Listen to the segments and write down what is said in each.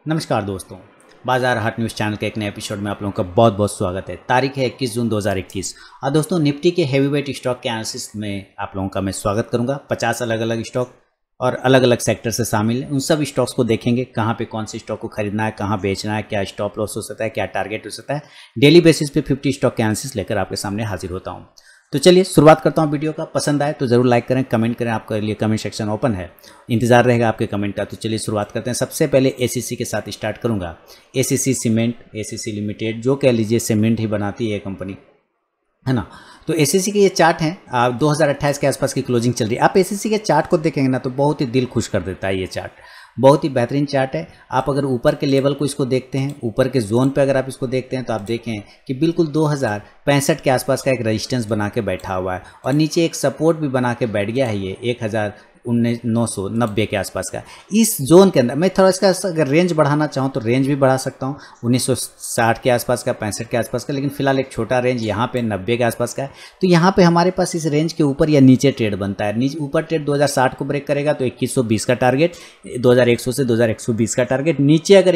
नमस्कार दोस्तों, बाजार हाट न्यूज़ चैनल के एक नए एपिसोड में आप लोगों का बहुत बहुत स्वागत है। तारीख है 21 जून 2021 और दोस्तों निफ्टी के हेवीवेट स्टॉक के एनालिसिस में आप लोगों का मैं स्वागत करूंगा। 50 अलग अलग स्टॉक और अलग अलग सेक्टर से शामिल हैं। उन सब स्टॉक्स को देखेंगे, कहाँ पे कौन से स्टॉक को खरीदना है, कहाँ बेचना है, क्या स्टॉप लॉस हो सकता है, क्या टारगेट हो सकता है। डेली बेसिस पे 50 स्टॉक के एनालिसिस लेकर आपके सामने हाजिर होता हूँ। तो चलिए शुरुआत करता हूँ वीडियो का। पसंद आए तो ज़रूर लाइक करें, कमेंट करें। आपके लिए कमेंट सेक्शन ओपन है, इंतजार रहेगा आपके कमेंट का। तो चलिए शुरुआत करते हैं। सबसे पहले एसीसी के साथ स्टार्ट करूँगा। एसीसी सीमेंट, एसीसी लिमिटेड, जो कह लीजिए सीमेंट ही बनाती है कंपनी, है ना। तो एसीसी के ये चार्ट हैं, 2028 के आसपास की क्लोजिंग चल रही है। आप एसीसी के चार्ट को देखेंगे ना तो बहुत ही दिल खुश कर देता है। ये चार्ट बहुत ही बेहतरीन चार्ट है। आप अगर ऊपर के लेवल को इसको देखते हैं, ऊपर के जोन पे अगर आप इसको देखते हैं तो आप देखें कि बिल्कुल 2065 के आसपास का एक रेजिस्टेंस बना के बैठा हुआ है और नीचे एक सपोर्ट भी बना के बैठ गया है। ये 1990 के आसपास का। इस जोन के अंदर मैं थोड़ा इसका अगर रेंज बढ़ाना चाहूँ तो रेंज भी बढ़ा सकता हूँ, 1960 के आसपास का, 65 के आसपास का, लेकिन फिलहाल एक छोटा रेंज यहाँ पे 90 के आसपास का है। तो यहाँ पे हमारे पास इस रेंज के ऊपर या नीचे ट्रेड बनता है। नीचे ऊपर ट्रेड 2060 को ब्रेक करेगा तो 2120 का टारगेट, 2100 से 2120 का टारगेट। नीचे अगर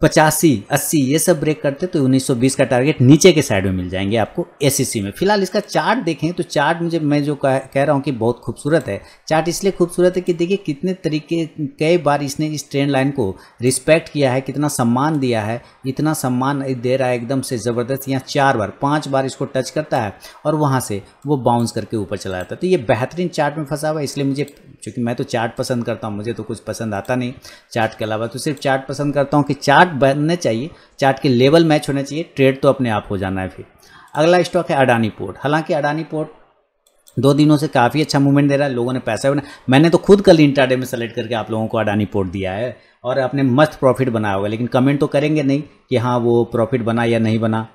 1985, 80 ये सब ब्रेक करते तो 1920 का टारगेट नीचे के साइड में मिल जाएंगे आपको एसीसी में। फिलहाल इसका चार्ट देखें तो चार्ट मैं जो कह रहा हूँ कि बहुत खूबसूरत है। चार्ट इसलिए खूबसूरत है कि देखिए कितने तरीके, कई बार इसने इस ट्रेंड लाइन को रिस्पेक्ट किया है, कितना सम्मान दिया है, इतना सम्मान दे रहा है एकदम से ज़बरदस्त। यहाँ 4 बार 5 बार इसको टच करता है और वहाँ से वो बाउंस करके ऊपर चला जाता है। तो ये बेहतरीन चार्ट में फंसा हुआ है। इसलिए मुझे, चूँकि मैं तो चार्ट पसंद करता हूँ, मुझे तो कुछ पसंद आता नहीं चार्ट के अलावा, तो सिर्फ चार्ट पसंद करता हूँ कि चार्ट बनने चाहिए, चार्ट के लेवल मैच होने चाहिए, ट्रेड तो अपने आप हो जाना है। फिर अगला स्टॉक है अडानी पोर्ट। हालांकि अडानी पोर्ट 2 दिनों से काफ़ी अच्छा मूवमेंट दे रहा है, लोगों ने पैसा बना। मैंने तो खुद कल इंट्राडे में सेलेक्ट करके आप लोगों को अडानी पोर्ट दिया है और आपने मस्त प्रॉफिट बनाया होगा, लेकिन कमेंट तो करेंगे नहीं कि हाँ वो प्रॉफिट बना या नहीं बना।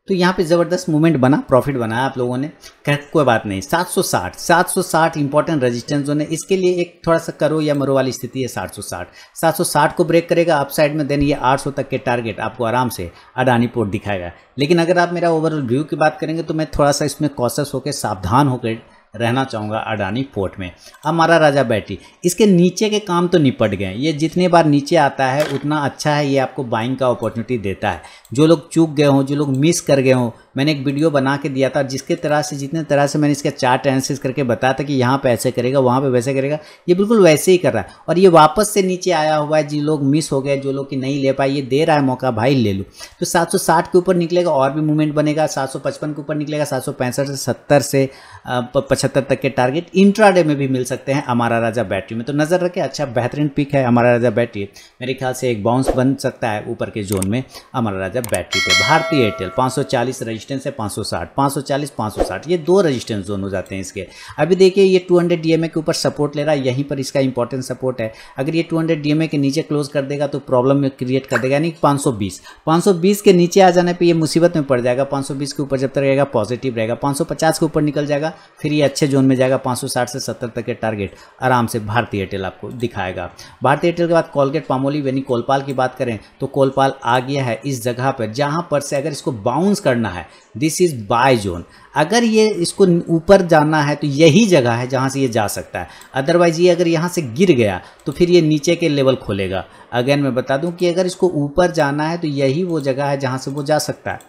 तो यहाँ पे ज़बरदस्त मूवमेंट बना, प्रॉफिट बनाया आप लोगों ने, कोई बात नहीं। 760 इंपॉर्टेंट रेजिस्टेंस जोन है। इसके लिए एक थोड़ा सा करो या मरो वाली स्थिति है। 760 को ब्रेक करेगा अप साइड में, देन ये 800 तक के टारगेट आपको आराम से अडानी पोर्ट दिखाएगा। लेकिन अगर आप मेरा ओवरऑल व्यू की बात करेंगे तो मैं थोड़ा सा इसमें कॉशियस होकर, सावधान होकर रहना चाहूँगा अडानी पोर्ट में। हमारा राजा बैटरी, इसके नीचे के काम तो निपट गए। ये जितने बार नीचे आता है उतना अच्छा है, ये आपको बाइंग का अपॉर्चुनिटी देता है। जो लोग चूक गए हों, जो लोग मिस कर गए हों, मैंने एक वीडियो बना के दिया था जिसके तरह से, जितने तरह से मैंने इसका चार्ट एनालिसिस करके बताया था कि यहाँ पे ऐसे करेगा, वहाँ पे वैसे करेगा, ये बिल्कुल वैसे ही कर रहा है। और ये वापस से नीचे आया हुआ है। जिन लोग मिस हो गए, जो लोग कि नहीं ले पाए, ये दे रहा है मौका, भाई ले लो। तो 760 के ऊपर निकलेगा और भी मूवमेंट बनेगा, 755 के ऊपर निकलेगा, 765 से 70 से 75 तक के टारगेट इंट्राडे में भी मिल सकते हैं हमारा राजा बैटरी में। तो नजर रखें, अच्छा बेहतरीन पिक है हमारा राजा बैटरी। मेरे ख्याल से एक बाउंस बन सकता है ऊपर के जोन में हमारा राजा बैटरी पे। भारतीय एयरटेल 540 रेजिस्टेंस है, 560, 540, 560, ये 2 रेजिस्टेंस जोन हो जाते हैं इसके। अभी देखिए ये 200 DMA के ऊपर सपोर्ट ले रहा है, यहीं पर इसका इंपॉर्टेंट सपोर्ट है। अगर ये 200 DMA के नीचे क्लोज कर देगा तो प्रॉब्लम में क्रिएट कर देगा। यानी 520 के नीचे आ जाने पर ये मुसीबत में पड़ जाएगा। 520 के ऊपर जब तक रहेगा पॉजिटिव रहेगा, 550 के ऊपर निकल जाएगा फिर ये अच्छे जोन में जाएगा। 560 से 70 तक के टारगेट आराम से भारतीय एयरटेल आपको दिखाएगा। भारतीय एयरटेल के बाद कोलगेट पामोलिव यानी कोलपाल की बात करें तो कोलपाल आ गया है इस जगह पर जहां पर से अगर इसको बाउंस करना है, दिस इज बाय जोन। अगर ये इसको ऊपर जाना है तो यही जगह है जहां से ये जा सकता है। अदरवाइज ये अगर यहां से गिर गया तो फिर ये नीचे के लेवल खोलेगा। अगेन मैं बता दूं कि अगर इसको ऊपर जाना है तो यही वो जगह है जहां से वो जा सकता है।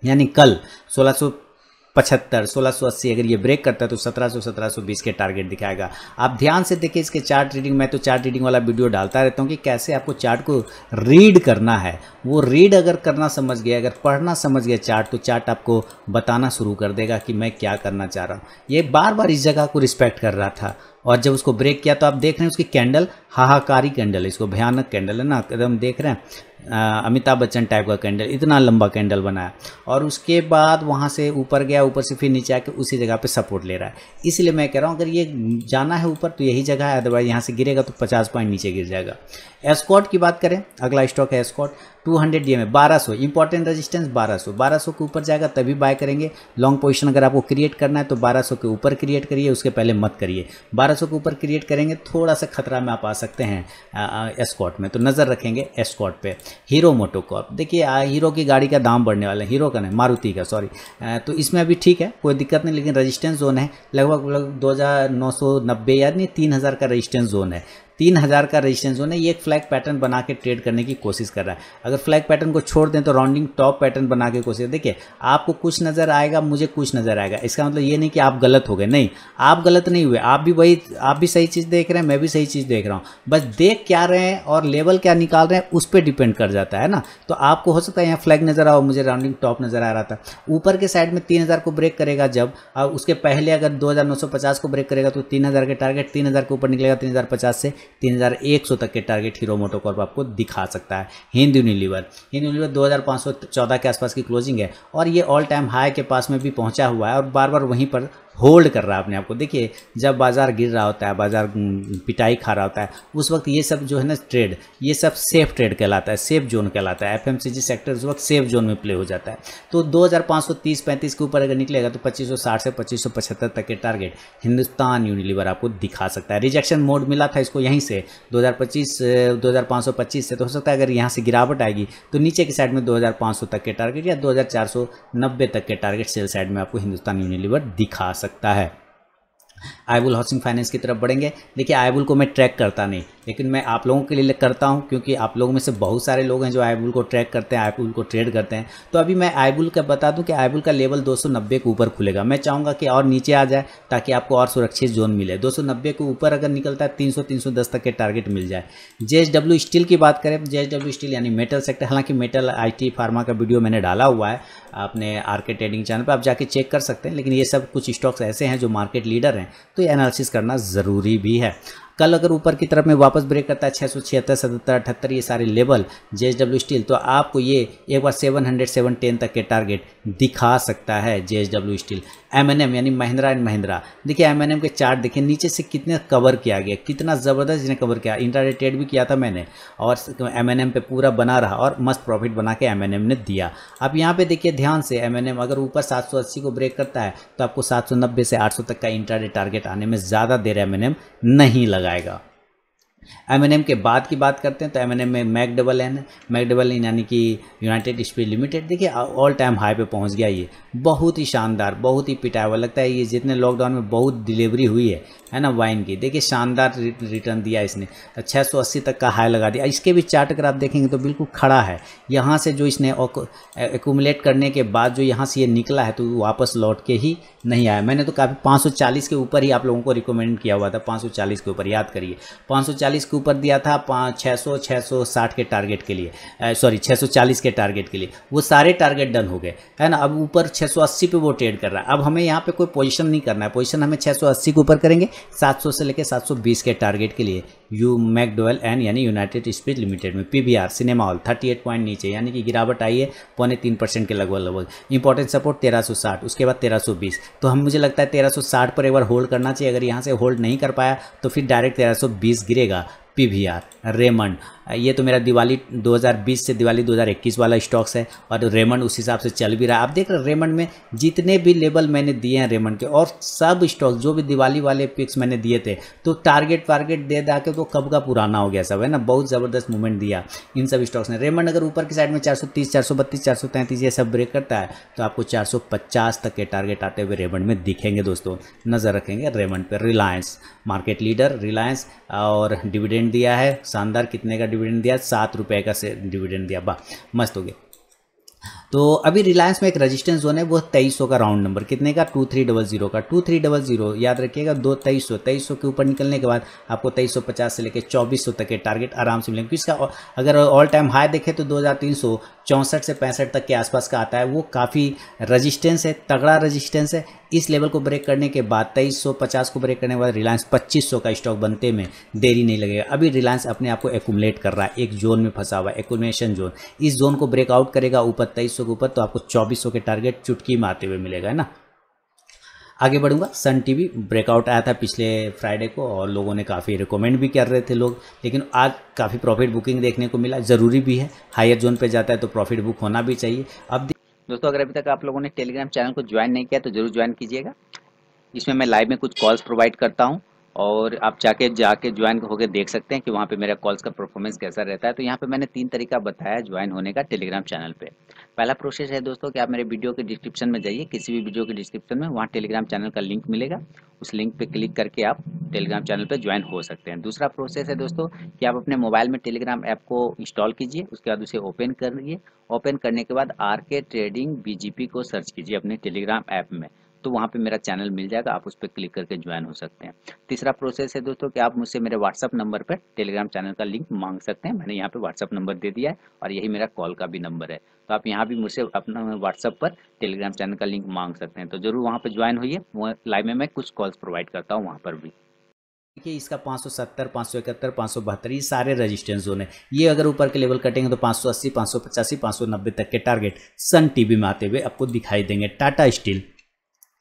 यानी कल 1675, 1680 अगर ये ब्रेक करता है तो 1700, 1720 के टारगेट दिखाएगा। आप ध्यान से देखिए इसके चार्ट रीडिंग। मैं तो चार्ट रीडिंग वाला वीडियो डालता रहता हूँ कि कैसे आपको चार्ट को रीड करना है। वो रीड अगर करना समझ गया, अगर पढ़ना समझ गया चार्ट, तो चार्ट आपको बताना शुरू कर देगा कि मैं क्या करना चाह रहा हूँ। ये बार बार इस जगह को रिस्पेक्ट कर रहा था और जब उसको ब्रेक किया तो आप देख रहे हैं उसकी कैंडल हाहाकारी कैंडल है, इसको भयानक कैंडल है ना, एकदम देख रहे हैं अमिताभ बच्चन टाइप का कैंडल, इतना लंबा कैंडल बनाया और उसके बाद वहाँ से ऊपर गया, ऊपर से फिर नीचे आके उसी जगह पे सपोर्ट ले रहा है। इसलिए मैं कह रहा हूँ अगर ये जाना है ऊपर तो यही जगह है, अदरवाइज यहाँ से गिरेगा तो 50 पॉइंट नीचे गिर जाएगा। एस्कॉर्ट की बात करें, अगला स्टॉक है एस्कॉर्ट। 200 DMA 1200 इंपॉर्टेंट रेजिस्टेंस 1200 के ऊपर जाएगा तभी बाय करेंगे। लॉन्ग पोजीशन अगर आपको क्रिएट करना है तो 1200 के ऊपर क्रिएट करिए, उसके पहले मत करिए। 1200 के ऊपर क्रिएट करेंगे थोड़ा सा खतरा में आप आ सकते हैं एस्कॉर्ट में, तो नज़र रखेंगे एस्कॉर्ट पे। हीरो मोटोकॉर्प, देखिए हीरो की गाड़ी का दाम बढ़ने वाला है, हीरो का नहीं मारुति का, सॉरी। तो इसमें अभी ठीक है, कोई दिक्कत नहीं, लेकिन रेजिस्टेंस जोन है लगभग 2990 यानी 3000 का रेजिस्टेंस जोन है। 3000 का रेजिस्टेंस जोन है। ये एक फ्लैग पैटर्न बना के ट्रेड करने की कोशिश कर रहा है। अगर फ्लैग पैटर्न को छोड़ दें तो राउंडिंग टॉप पैटर्न बना के कोशिश, देखिए आपको कुछ नज़र आएगा, मुझे कुछ नज़र आएगा। इसका मतलब ये नहीं कि आप गलत हो गए, नहीं, आप गलत नहीं हुए, आप भी सही चीज़ देख रहे हैं, मैं भी सही चीज़ देख रहा हूँ। बस देख क्या रहे हैं और लेवल क्या निकाल रहे हैं उस पर डिपेंड कर जाता है ना। तो आपको हो सकता है यहाँ फ्लैग नज़र आओ, मुझे राउंडिंग टॉप नज़र आ रहा था। ऊपर के साइड में 3000 को ब्रेक करेगा जब, और उसके पहले अगर 2950 को ब्रेक करेगा तो 3000 के टारगेट, 3000 के ऊपर निकलेगा 3050 से 3100 तक के टारगेट हीरो मोटोकॉर्प आपको दिखा सकता है। हिंद यूनिलीवर 2514 के आसपास की क्लोजिंग है और ये ऑल टाइम हाई के पास में भी पहुंचा हुआ है और बार बार वहीं पर होल्ड कर रहा है अपने आप को। देखिए जब बाजार गिर रहा होता है, बाजार पिटाई खा रहा होता है, उस वक्त ये सब जो है ना ट्रेड, ये सब सेफ ट्रेड कहलाता है, सेफ जोन कहलाता है। एफएमसीजी सेक्टर उस वक्त सेफ जोन में प्ले हो जाता है। तो 2530-35 के ऊपर अगर निकलेगा तो 2560 से 2575 तक के टारगेट हिंदुस्तान यूनिलीवर आपको दिखा सकता है। रिजेक्शन मोड मिला था इसको यहीं से 2525 से, तो हो सकता है अगर यहाँ से गिरावट आएगी तो नीचे की साइड में 2500 तक के टारगेट या 2490 तक के टारगेट सेल साइड में आपको हिंदुस्तान यूनिलीवर दिखा सकता है। आईबुल हाउसिंग फाइनेंस की तरफ बढ़ेंगे। देखिए आईबुल को मैं ट्रैक करता नहीं, लेकिन मैं आप लोगों के लिए करता हूं क्योंकि आप लोगों में से बहुत सारे लोग हैं जो आईबुल को ट्रैक करते हैं, आईबुल को ट्रेड करते हैं। तो अभी मैं आईबुल का बता दूं कि आईबुल का लेवल 290 के ऊपर खुलेगा। मैं चाहूँगा कि और नीचे आ जाए ताकि आपको और सुरक्षित जोन मिले। 290 के ऊपर अगर निकलता है 300-310 तक के टारगेट मिल जाए। JSW स्टील की बात करें, JSW स्टील यानी मेटल सेक्टर, हालांकि मेटल IT फार्मा का वीडियो मैंने डाला हुआ है अपने आरके ट्रेडिंग चैनल पर, आप जाके चेक कर सकते हैं। लेकिन ये सब कुछ स्टॉक्स ऐसे हैं जो मार्केट लीडर हैं, तो ये एनालिसिस करना ज़रूरी भी है। कल अगर ऊपर की तरफ में वापस ब्रेक करता है 676, 77, 78 ये सारे लेवल JSW स्टील, तो आपको ये एक बार 700-710 तक के टारगेट दिखा सकता है JSW स्टील। M&M यानी महिंद्रा एंड महिंद्रा, देखिए M&M के चार्ट देखिए नीचे से कितने कवर किया गया, कितना ज़बरदस्त जिन्हें कवर किया। इंट्राडे ट्रेड भी किया था मैंने और M&M पे पूरा बना रहा और मस्त प्रॉफिट बना के M&M ने दिया। अब यहाँ पे देखिए ध्यान से M&M अगर ऊपर 780 को ब्रेक करता है तो आपको 790 से 800 तक का इंट्राडे टारगेट आने में ज़्यादा देर M&M नहीं लगाएगा। M&M के बाद की बात करते हैं तो M&M में मैकडबल एन यानी कि यूनाइटेड स्पिरिट लिमिटेड, देखिए ऑल टाइम हाई पे पहुंच गया। ये बहुत ही शानदार, बहुत ही पिटाया हुआ लगता है। ये जितने लॉकडाउन में बहुत डिलीवरी हुई है ना वाइन की, देखिए शानदार रिटर्न दिया इसने, 680 तक का हाई लगा दिया। इसके भी चार्ट अगर आप देखेंगे तो बिल्कुल खड़ा है। यहाँ से जो इसने एक्यूमुलेट करने के बाद जो यहाँ से ये निकला है तो वापस लौट के ही नहीं आया। मैंने तो काफ़ी 540 के ऊपर ही आप लोगों को रिकमेंड किया हुआ था, 540 के ऊपर, याद करिए 540 के ऊपर दिया था 660 के टारगेट के लिए, सॉरी 640 के टारगेट के लिए। वो सारे टारगेट डन हो गए है ना। अब ऊपर 680 पे वो ट्रेड कर रहा है। अब हमें यहाँ पे कोई पोजीशन नहीं करना है, पोजीशन हमें 680 के ऊपर करेंगे 700 से लेकर 720 के टारगेट के लिए। मैकडोवेल एन यानी यूनाइटेड स्पिरिट लिमिटेड में PBR सिनेमा हॉल 38 पॉइंट नीचे, यानी कि गिरावट आई है 0.3% के लगभग। इंपॉर्टेंट सपोर्ट 1360, उसके बाद 1320। तो हम मुझे लगता है 1360 पर एक बार होल्ड करना चाहिए। अगर यहाँ से होल्ड नहीं कर पाया तो फिर डायरेक्ट 1320 गिरेगा। PVR रेमंड, ये तो मेरा दिवाली 2020 से दिवाली 2021 वाला स्टॉक्स है और रेमंड उस हिसाब से चल भी रहा है। आप देख रहे हैं रेमंड में जितने भी लेवल मैंने दिए हैं रेमंड के, और सब स्टॉक्स जो भी दिवाली वाले पिक्स मैंने दिए थे तो टारगेट दे के तो कब का पुराना हो गया सब, है ना। बहुत ज़बरदस्त मूवमेंट दिया इन सब स्टॉक्स ने। रेमंड अगर ऊपर की साइड में 430, 432, 433 ये सब ब्रेक करता है तो आपको 450 तक के टारगेट आते हुए रेमंड में दिखेंगे। दोस्तों नज़र रखेंगे रेमंड पर। रिलायंस मार्केट लीडर रिलायंस, और डिविडेंड दिया है शानदार। कितने का डिविडेंड दिया? 7 रुपये का से डिविडेंड दिया, वाह मस्त हो गया। तो अभी रिलायंस में एक रेजिस्टेंस जोन है, वो 2300 का राउंड नंबर, कितने का? 2300 का। 2300 याद रखिएगा। 2300 के ऊपर निकलने के बाद आपको 2350 से लेकर 2400 तक के टारगेट आराम से मिलेंगे। इसका अगर ऑल टाइम हाई देखें तो 2364 से 65 तक के आसपास का आता है। वो काफ़ी रेजिस्टेंस है, तगड़ा रेजिस्टेंस है। इस लेवल को ब्रेक करने के बाद 2350 को ब्रेक करने के बाद रिलायंस 2500 का स्टॉक बनते में देरी नहीं लगेगा। अभी रिलायंस अपने आप को एक्यूमुलेट कर रहा है, एक जोन में फंसा हुआ है, एक्यूमुलेशन जोन। इस जोन को ब्रेकआउट करेगा ऊपर 2300 के ऊपर तो आपको 2400 के टारगेट चुटकी में आते हुए मिलेगा, है ना। आगे बढ़ूंगा। सन टीवी ब्रेकआउट आया था पिछले फ्राइडे को और लोगों ने काफ़ी रिकमेंड भी कर रहे थे लोग, लेकिन आज काफ़ी प्रॉफिट बुकिंग देखने को मिला। ज़रूरी भी है, हायर जोन पे जाता है तो प्रॉफिट बुक होना भी चाहिए। अब दोस्तों, अगर अभी तक आप लोगों ने टेलीग्राम चैनल को ज्वाइन नहीं किया तो जरूर ज्वाइन कीजिएगा। इसमें मैं लाइव में कुछ कॉल्स प्रोवाइड करता हूं और आप जाके ज्वाइन होकर देख सकते हैं कि वहाँ पे मेरा कॉल्स का परफॉर्मेंस कैसा रहता है। तो यहाँ पे मैंने 3 तरीका बताया ज्वाइन होने का टेलीग्राम चैनल पे। पहला प्रोसेस है दोस्तों कि आप मेरे वीडियो के डिस्क्रिप्शन में जाइए, किसी भी वीडियो के डिस्क्रिप्शन में वहाँ टेलीग्राम चैनल का लिंक मिलेगा। उस लिंक पे क्लिक करके आप टेलीग्राम चैनल पे ज्वाइन हो सकते हैं। दूसरा प्रोसेस है दोस्तों कि आप अपने मोबाइल में टेलीग्राम ऐप को इंस्टॉल कीजिए, उसके बाद उसे ओपन करिए। ओपन करने के बाद आरके ट्रेडिंग बीजीपी को सर्च कीजिए अपने टेलीग्राम ऐप में, तो वहाँ पे मेरा चैनल मिल जाएगा, आप उस पर क्लिक करके ज्वाइन हो सकते हैं। तीसरा प्रोसेस है दोस्तों कि आप मुझसे मेरे व्हाट्सअप नंबर पर टेलीग्राम चैनल का लिंक मांग सकते हैं। मैंने यहाँ पे व्हाट्सअप नंबर दे दिया है और यही मेरा कॉल का भी नंबर है, तो आप यहाँ भी मुझसे अपना व्हाट्सअप पर टेलीग्राम चैनल का लिंक मांग सकते हैं। तो जरूर वहाँ पर ज्वाइन होइए, वो लाइव में मैं कुछ कॉल्स प्रोवाइड करता हूँ वहाँ पर भी। देखिए इसका 570, 571, 572 ये सारे रेजिस्टेंस जोन है। ये अगर ऊपर के लेवल कटेंगे तो 580, 585, 590 तक के टारगेट सन टीवी में आते हुए आपको दिखाई देंगे। टाटा स्टील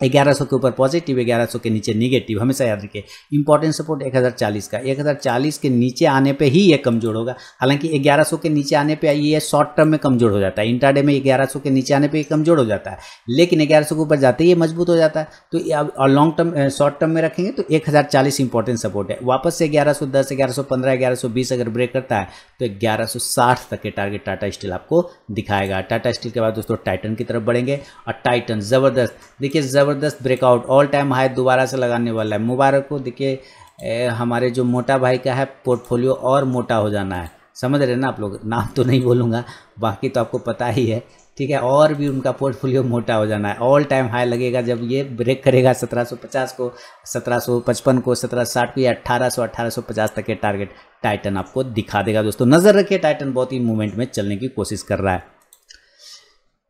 1100 के ऊपर पॉजिटिव, 1100 के नीचे निगेटिव, हमेशा याद रखिए। इंपॉर्टेंट सपोर्ट 1040 का, 1040 के नीचे आने पे ही ये कमजोर होगा। हालांकि 1100 के नीचे आने पे ये शॉर्ट टर्म में कमजोर हो जाता है, इंट्राडे में 1100 के नीचे आने पे ये कमजोर हो जाता है, लेकिन 1100 के ऊपर जाते ही ये मजबूत हो जाता है। तो और लॉन्ग टर्म शॉर्ट टर्म में रखेंगे तो 1040 इंपॉर्टेंट सपोर्ट है। वापस से 1110, 1115, 1120 अगर ब्रेक करता है तो 1160 तक के टारगेट टाटा स्टील आपको दिखाएगा। टाटा स्टील के बाद दोस्तों टाइटन की तरफ बढ़ेंगे और टाइटन जबरदस्त, देखिए जबरदस्त ब्रेकआउट ऑल टाइम हाई दोबारा से लगाने वाला है। मुबारक को। देखिए हमारे जो मोटा भाई का है पोर्टफोलियो और मोटा हो जाना है, समझ रहे हैं ना आप लोग। नाम तो नहीं बोलूँगा, बाकी तो आपको पता ही है, ठीक है। और भी उनका पोर्टफोलियो मोटा हो जाना है। ऑल टाइम हाई लगेगा जब ये ब्रेक करेगा 1750 को, 1755 को, 1760 को या 1800, 1850 तक के टारगेट टाइटन आपको दिखा देगा। दोस्तों नज़र रखिए, टाइटन बहुत ही मूवमेंट में चलने की कोशिश कर रहा है।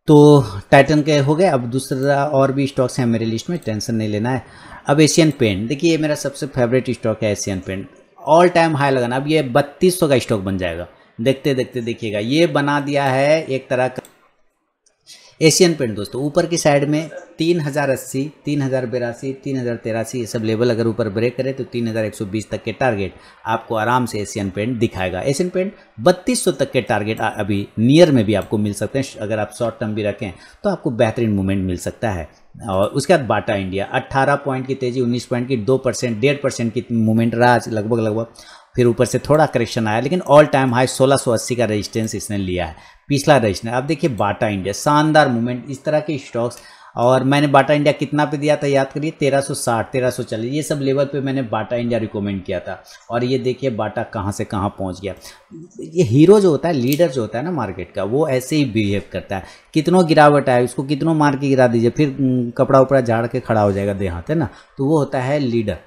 तो टाइटन के हो गए। अब दूसरा और भी स्टॉक्स हैं मेरे लिस्ट में, टेंशन नहीं लेना है। अब एशियन पेंट, देखिए ये मेरा सबसे फेवरेट स्टॉक है Asian paint. All time high लगाना, अब ये 3200 का स्टॉक बन जाएगा। देखते देखते देखिएगा, ये बना दिया है एक तरह का एशियन पेंट। दोस्तों ऊपर की साइड में 3080, 3082, 3083 ये सब लेवल अगर ऊपर ब्रेक करे तो 3120 तक के टारगेट आपको आराम से एशियन पेंट दिखाएगा। एशियन पेंट 3200 तक के टारगेट अभी नियर में भी आपको मिल सकते हैं। अगर आप शॉर्ट टर्म भी रखें तो आपको बेहतरीन मूवमेंट मिल सकता है। और उसके बाद बाटा इंडिया 18 पॉइंट की तेजी, 19 पॉइंट की, 2%, 1.5% की मूवमेंट रहा लगभग। फिर ऊपर से थोड़ा करेक्शन आया, लेकिन ऑल टाइम हाई 1680 का रेजिस्टेंस इसने लिया है, पिछला रेजिस्टेंस। अब देखिए बाटा इंडिया, शानदार मूवमेंट। इस तरह के स्टॉक्स, और मैंने बाटा इंडिया कितना पे दिया था याद करिए, 1360, 1340, ये सब लेवल पे मैंने बाटा इंडिया रिकमेंड किया था। और ये देखिए बाटा कहाँ से कहाँ पहुँच गया। ये हीरो जो होता है, लीडर जो होता है ना मार्केट का, वो ऐसे ही बिहेव करता है। कितनों गिरावट आए उसको कितनों मार के गिरा दीजिए, फिर कपड़ा उपड़ा झाड़ के खड़ा हो जाएगा देहात, है ना। तो वो होता है लीडर,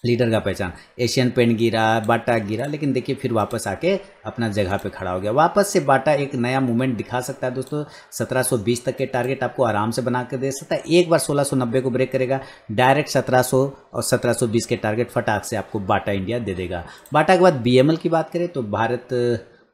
लीडर का पहचान। एशियन पेंट गिरा, बाटा गिरा, लेकिन देखिए फिर वापस आके अपना जगह पे खड़ा हो गया। वापस से बाटा एक नया मूवमेंट दिखा सकता है दोस्तों। 1720 तक के टारगेट आपको आराम से बना कर दे सकता है। एक बार 1690 को ब्रेक करेगा, डायरेक्ट 1700 और 1720 के टारगेट फटाक से आपको बाटा इंडिया दे देगा। बाटा के बाद बीएमएल की बात करें तो भारत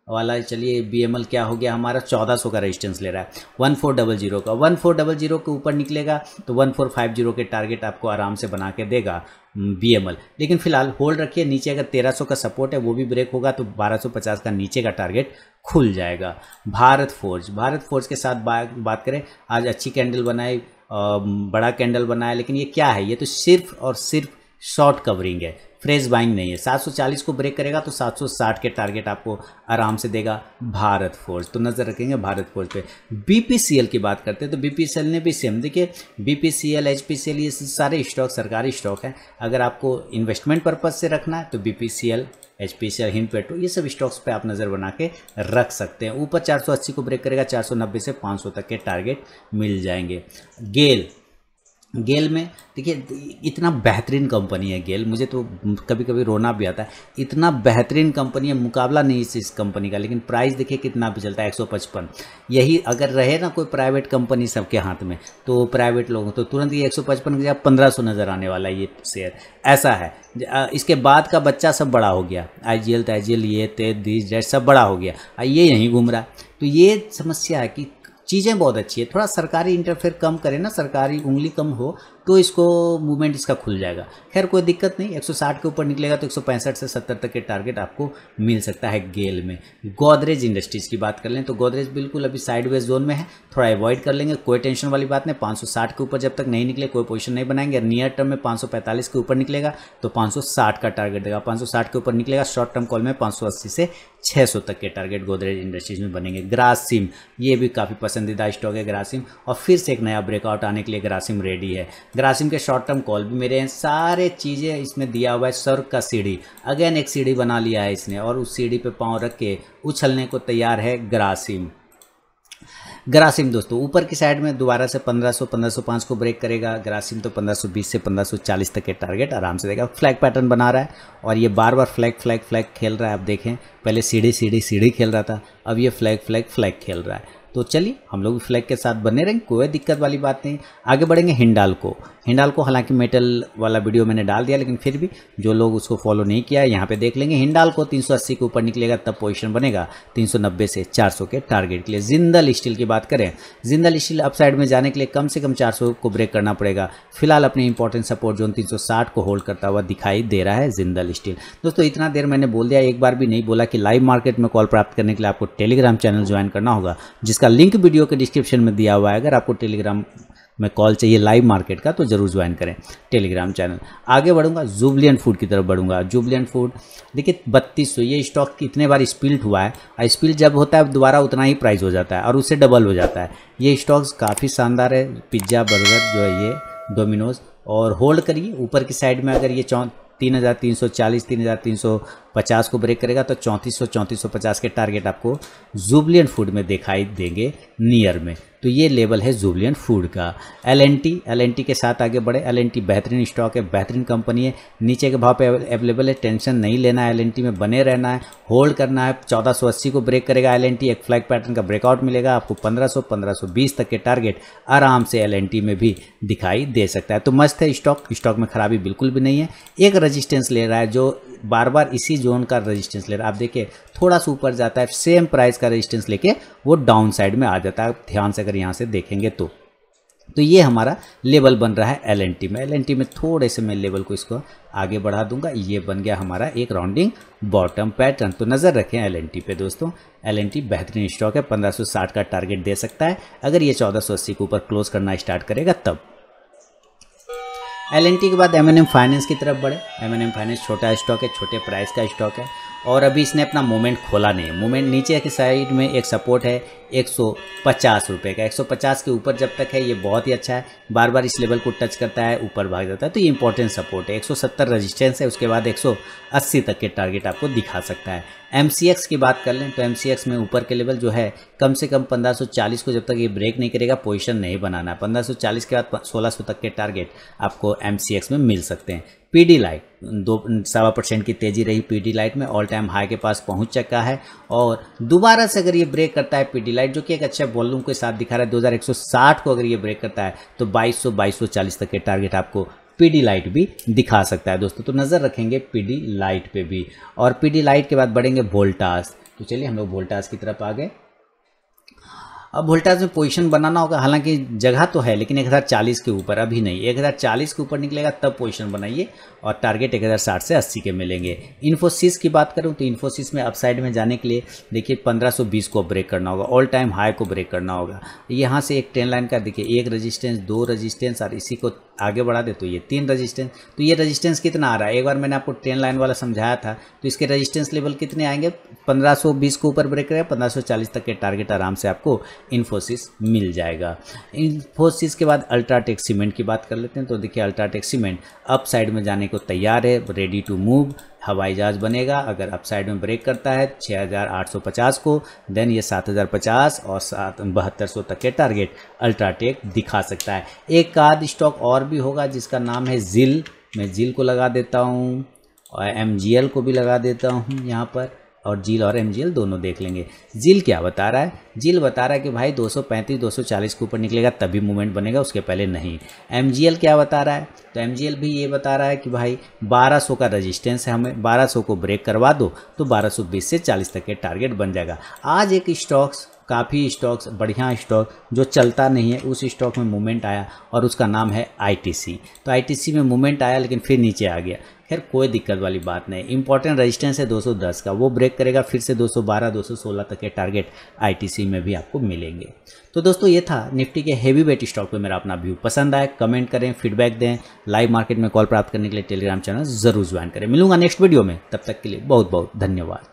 वाला, चलिए बीएमएल क्या हो गया हमारा, 1400 का रेजिस्टेंस ले रहा है, 1400 का। 1400 के ऊपर निकलेगा तो 1450 के टारगेट आपको आराम से बना के देगा बीएमएल। लेकिन फिलहाल होल्ड रखिए, नीचे अगर 1300 का सपोर्ट है वो भी ब्रेक होगा तो 1250 का नीचे का टारगेट खुल जाएगा। भारत फोर्ज के साथ बात करें, आज अच्छी कैंडल बनाई, बड़ा कैंडल बनाया, लेकिन ये क्या है, ये तो सिर्फ और सिर्फ शॉर्ट कवरिंग है, फ्रेश बाइंग नहीं है। 740 को ब्रेक करेगा तो 760 के टारगेट आपको आराम से देगा भारत फोर्ज। तो नज़र रखेंगे भारत फोर्ज पे। बीपीसीएल की बात करते हैं तो बीपीसीएल ने भी सेम, देखिए बीपीसीएल, एचपीसीएल ये सारे स्टॉक सरकारी स्टॉक हैं। अगर आपको इन्वेस्टमेंट पर्पज से रखना है तो बीपीसीएल, एचपीसीएल, हिंदपेट्रो, ये सब स्टॉक्स पे आप नज़र बना के रख सकते हैं। ऊपर 480 को ब्रेक करेगा, 490 से 500 तक के टारगेट मिल जाएंगे। गेल में देखिए इतना बेहतरीन कंपनी है गेल, मुझे तो कभी कभी रोना भी आता है। इतना बेहतरीन कंपनी है, मुकाबला नहीं इस कंपनी का, लेकिन प्राइस देखिए कितना भी चलता है, 155। यही अगर रहे ना कोई प्राइवेट कंपनी सबके हाथ में, तो प्राइवेट लोगों तो तुरंत ये 155 की जगह 1500 नज़र आने वाला है ये शेयर, ऐसा है। इसके बाद का बच्चा सब बड़ा हो गया, आईजीएल, ये तेज सब बड़ा हो गया, ये यहीं घूम रहा है। तो ये समस्या है कि चीज़ें बहुत अच्छी है, थोड़ा सरकारी इंटरफेयर कम करें ना, सरकारी उंगली कम हो तो इसको मूवमेंट इसका खुल जाएगा। खैर कोई दिक्कत नहीं, 160 के ऊपर निकलेगा तो 165 से 70 तक के टारगेट आपको मिल सकता है गेल में। गोदरेज इंडस्ट्रीज़ की बात कर लें तो गोदरेज बिल्कुल अभी साइडवेज जोन में है, थोड़ा अवॉइड कर लेंगे, कोई टेंशन वाली बात नहीं। 560 के ऊपर जब तक नहीं निकले कोई पोजीशन नहीं बनाएंगे। नियर टर्म में 545 के ऊपर निकलेगा तो 560 का टारगेट देगा, 560 के ऊपर निकलेगा शॉर्ट टर्म कॉल में 580 से 600 तक के टारगेट गोदरेज इंडस्ट्रीज में बनेंगे। ग्रासिम, ये भी काफ़ी पसंदीदा स्टॉक है ग्रासिम, और फिर से एक नया ब्रेकआउट आने के लिए ग्रासिम रेडी है। ग्रासिम के शॉर्ट टर्म कॉल भी मेरे हैं, सारे चीज़ें इसमें दिया हुआ है। स्वर्ग का सीढ़ी, अगेन एक सीढ़ी बना लिया है इसने और उस सीढ़ी पे पाँव रख के उछलने को तैयार है ग्रासिम। ग्रासिम दोस्तों ऊपर की साइड में दोबारा से 1500 1505 को ब्रेक करेगा। ग्रासिम तो 1520 से 1540 तक के टारगेट आराम से देगा। फ्लैग पैटर्न बना रहा है और ये बार बार फ्लैग फ्लैग फ्लैग खेल रहा है। आप देखें पहले सीढ़ी सीढ़ी सीढ़ी खेल रहा था, अब ये फ्लैग फ्लैग फ्लैग खेल रहा है। तो चलिए हम लोग फ्लैग के साथ बने रहेंगे, कोई दिक्कत वाली बात नहीं। आगे बढ़ेंगे हिंडाल्को। हिंडाल्को हालांकि मेटल वाला वीडियो मैंने डाल दिया, लेकिन फिर भी जो लोग उसको फॉलो नहीं किया है यहाँ पे देख लेंगे। हिंडाल्को 380 के ऊपर निकलेगा तब पोजीशन बनेगा 390 से 400 के टारगेट के लिए। जिंदल स्टील की बात करें, जिंदल स्टील अपसाइड में जाने के लिए कम से कम 400 को ब्रेक करना पड़ेगा। फिलहाल अपनी इंपॉर्टेंट सपोर्ट जोन 360 को होल्ड करता हुआ दिखाई दे रहा है जिंदल स्टील। दोस्तों इतना देर मैंने बोल दिया, एक बार भी नहीं बोला कि लाइव मार्केट में कॉल प्राप्त करने के लिए आपको टेलीग्राम चैनल ज्वाइन करना होगा, जिसका लिंक वीडियो के डिस्क्रिप्शन में दिया हुआ है। अगर आपको टेलीग्राम में कॉल चाहिए लाइव मार्केट का तो जरूर ज्वाइन करें टेलीग्राम चैनल। आगे बढ़ूंगा, जुबलियंट फूड की तरफ बढ़ूंगा। जुबलियंट फूड देखिए 3200, ये स्टॉक कितने बार स्पिल्ट हुआ है, और स्पिल्ट जब होता है दोबारा उतना ही प्राइस हो जाता है और उससे डबल हो जाता है। ये स्टॉक्स काफ़ी शानदार है, पिज्ज़ा बर्गर जो है ये डोमिनोज, और होल्ड करिए। ऊपर की साइड में अगर ये 3340 3350 को ब्रेक करेगा तो 3400 3450 के टारगेट आपको जुबलियंट फूड में दिखाई देंगे नियर में। तो ये लेवल है जुबलियंट फूड का। एल&टी के साथ आगे बढ़े। एल&टी बेहतरीन स्टॉक है, बेहतरीन कंपनी है, नीचे के भाव पे अवेलेबल है, टेंशन नहीं लेना है, एल&टी में बने रहना है, होल्ड करना है। 1480 को ब्रेक करेगा एल&टी, एक फ्लैग पैटर्न का ब्रेकआउट मिलेगा आपको 1500 1520 तक के टारगेट आराम से एल&टी में भी दिखाई दे सकता है। तो मस्त है स्टॉक में खराबी बिल्कुल भी नहीं है। एक रजिस्टेंस ले रहा है जो बार बार इसी जोन का रेजिस्टेंस ले रहा है। आप देखिए थोड़ा सा ऊपर जाता है, सेम प्राइस का रेजिस्टेंस लेके वो डाउन साइड में आ जाता है। ध्यान से अगर यहाँ से देखेंगे तो ये हमारा लेवल बन रहा है एल&टी में। एल&टी में थोड़े से मैं लेवल को इसको आगे बढ़ा दूंगा। ये बन गया हमारा एक राउंडिंग बॉटम पैटर्न। तो नज़र रखें एल&टी पे दोस्तों, एल&टी बेहतरीन स्टॉक है, 1560 का टारगेट दे सकता है अगर ये 1480 के ऊपर क्लोज करना स्टार्ट करेगा तब। एल&टी के बाद M&M फाइनेंस की तरफ बढ़े। M&M फाइनेंस छोटा स्टॉक है, छोटे प्राइस का स्टॉक है और अभी इसने अपना मूवमेंट खोला नहीं है। मूवमेंट नीचे की साइड में एक सपोर्ट है 150 रुपये का, 150 के ऊपर जब तक है ये बहुत ही अच्छा है, बार बार इस लेवल को टच करता है ऊपर भाग जाता है, तो ये इंपॉर्टेंट सपोर्ट है। 170 रजिस्टेंस है, उसके बाद 180 तक के टारगेट आपको दिखा सकता है। MCX की बात कर लें तो MCX में ऊपर के लेवल जो है कम से कम 1540 को जब तक ये ब्रेक नहीं करेगा पोजीशन नहीं बनाना है। 1540 के बाद 1600 तक के टारगेट आपको MCX में मिल सकते हैं। PD लाइट 2.25% की तेजी रही, PD लाइट में ऑल टाइम हाई के पास पहुंच चुका है और दोबारा से अगर ये ब्रेक करता है PD लाइट, जो कि एक अच्छा वॉल्यूम के साथ दिखा रहा है, 2160 को अगर ये ब्रेक करता है तो 2240 तक के टारगेट आपको PD लाइट भी दिखा सकता है दोस्तों। तो नज़र रखेंगे PD लाइट पे भी। और PD लाइट के बाद बढ़ेंगे वोल्टास। तो चलिए हम लोग वोल्टास की तरफ आ गए। अब वोल्टास में पोजीशन बनाना होगा, हालांकि जगह तो है लेकिन 1040 के ऊपर अभी नहीं। 1040 के ऊपर निकलेगा तब पोजीशन बनाइए और टारगेट 1060 से 80 के मिलेंगे। इन्फोसिस की बात करूं तो इन्फोसिस में अपसाइड में जाने के लिए देखिए 1520 को ब्रेक करना होगा, ऑल टाइम हाई को ब्रेक करना होगा। यहाँ से एक ट्रेंड लाइन का देखिए, एक रजिस्टेंस, दो रजिस्टेंस और इसी को आगे बढ़ा दे तो ये 3 रजिस्टेंस। तो ये रजिस्टेंस कितना आ रहा है, एक बार मैंने आपको ट्रेंड लाइन वाला समझाया था, तो इसके रजिस्टेंस लेवल कितने आएंगे, 1520 के ऊपर ब्रेक करेगा 1540 तक के टारगेट आराम से आपको इन्फोसिस मिल जाएगा। इन्फोसिस के बाद अल्ट्राटेक सीमेंट की बात कर लेते हैं। तो देखिए अल्ट्राटेक सीमेंट अप साइड में जाने को तैयार है, रेडी टू मूव, हवाई जहाज बनेगा अगर अप साइड में ब्रेक करता है 6850 को, देन ये 7050 और 7200 तक के टारगेट अल्ट्राटेक दिखा सकता है। एक आध स्टॉक और भी होगा जिसका नाम है जिल, मैं जिल को लगा देता हूँ और MGL को भी लगा देता हूँ यहाँ पर, और जिल और MGL दोनों देख लेंगे। जिल क्या बता रहा है, जिल बता रहा है कि भाई 235 240 के ऊपर निकलेगा तभी मूवमेंट बनेगा, उसके पहले नहीं। MGL क्या बता रहा है, तो MGL भी ये बता रहा है कि भाई 1200 का रजिस्टेंस है, हमें 1200 को ब्रेक करवा दो तो 1220 से 40 तक के टारगेट बन जाएगा। आज एक स्टॉक्स काफ़ी स्टॉक्स, बढ़िया स्टॉक जो चलता नहीं है उस स्टॉक में मूवमेंट आया और उसका नाम है आईटीसी। तो आईटीसी में मूवमेंट आया लेकिन फिर नीचे आ गया। खैर कोई दिक्कत वाली बात नहीं। इंपॉर्टेंट रेजिस्टेंस है 210 का, वो ब्रेक करेगा फिर से 212 216 तक के टारगेट आईटीसी में भी आपको मिलेंगे। तो दोस्तों ये था निफ्टी के हेवी वेट स्टॉक पे मेरा अपना व्यू। पसंद आए कमेंट करें, फीडबैक दें। लाइव मार्केट में कॉल प्राप्त करने के लिए टेलीग्राम चैनल जरूर ज्वाइन करें। मिलूंगा नेक्स्ट वीडियो में, तब तक के लिए बहुत बहुत धन्यवाद।